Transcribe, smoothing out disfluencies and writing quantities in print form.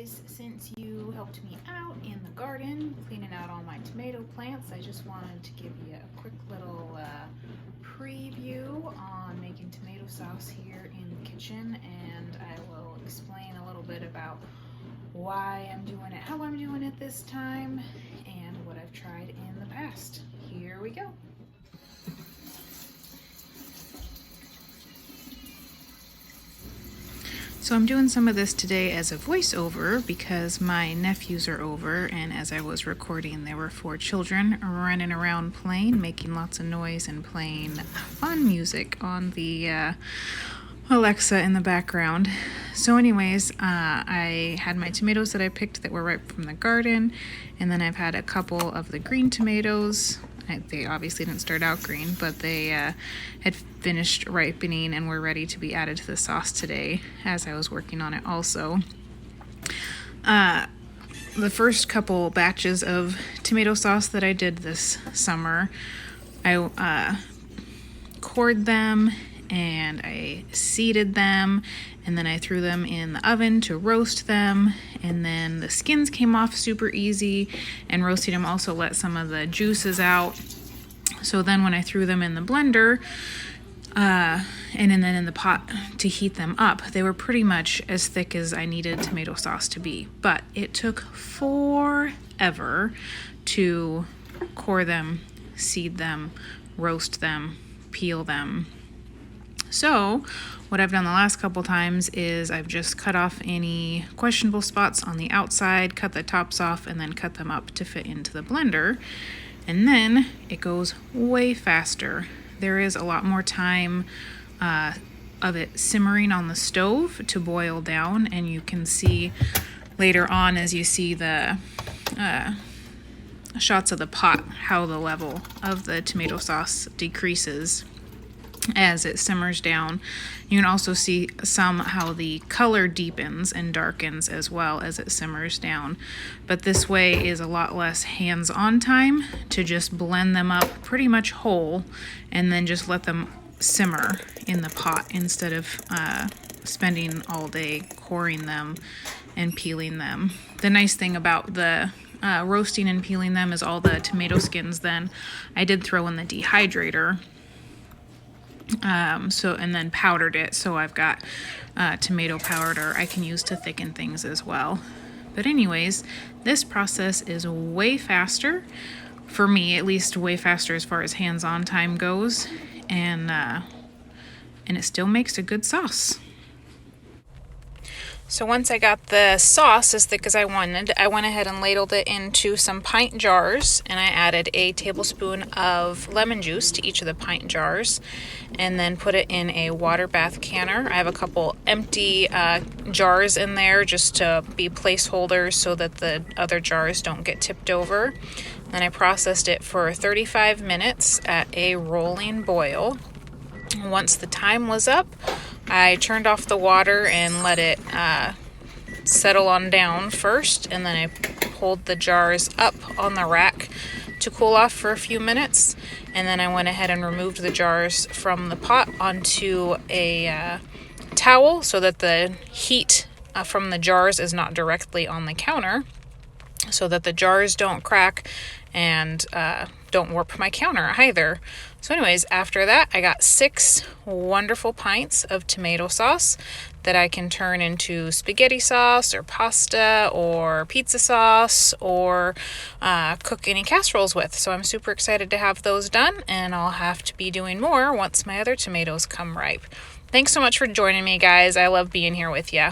guys, since you helped me out in the garden cleaning out all my tomato plants, I just wanted to give you a quick little preview on making tomato sauce here in the kitchen, and I will explain a little bit about why I'm doing it, how I'm doing it this time, and what I've tried in the past. Here we go. So I'm doing some of this today as a voiceover because my nephews are over, and as I was recording there were 4 children running around playing, making lots of noise and playing fun music on the Alexa in the background. So anyways, I had my tomatoes that I picked that were ripe from the garden, and then I've had a couple of the green tomatoes. They obviously didn't start out green, but they had finished ripening and were ready to be added to the sauce today as I was working on it also. The first couple batches of tomato sauce that I did this summer, I cored them and I seeded them, and then I threw them in the oven to roast them, and then the skins came off super easy, and roasting them also let some of the juices out. So then when I threw them in the blender and then in the pot to heat them up, they were pretty much as thick as I needed tomato sauce to be, but it took forever to core them, seed them, roast them, peel them. So what I've done the last couple times is I've just cut off any questionable spots on the outside, cut the tops off, and then cut them up to fit into the blender. And then it goes way faster. There is a lot more time of it simmering on the stove to boil down, and you can see later on as you see the shots of the pot how the level of the tomato sauce decreases as it simmers down. You can also see how the color deepens and darkens as well as it simmers down. But this way is a lot less hands-on time to just blend them up pretty much whole and then just let them simmer in the pot instead of spending all day coring them and peeling them. The nice thing about the roasting and peeling them is all the tomato skins then I did throw in the dehydrator. And then powdered it, so I've got tomato powder I can use to thicken things as well. But anyways, this process is way faster, for me at least, way faster as far as hands-on time goes, and it still makes a good sauce. So once I got the sauce as thick as I wanted, I went ahead and ladled it into some pint jars, and I added a tablespoon of lemon juice to each of the pint jars, and then put it in a water bath canner. I have a couple empty jars in there just to be placeholders so that the other jars don't get tipped over. Then I processed it for 35 minutes at a rolling boil. Once the time was up, I turned off the water and let it settle on down first, and then I pulled the jars up on the rack to cool off for a few minutes, and then I went ahead and removed the jars from the pot onto a towel so that the heat from the jars is not directly on the counter, so that the jars don't crack and don't warp my counter either. So anyways, after that, I got 6 wonderful pints of tomato sauce that I can turn into spaghetti sauce or pasta or pizza sauce or cook any casseroles with. So I'm super excited to have those done, and I'll have to be doing more once my other tomatoes come ripe. Thanks so much for joining me, guys. I love being here with you.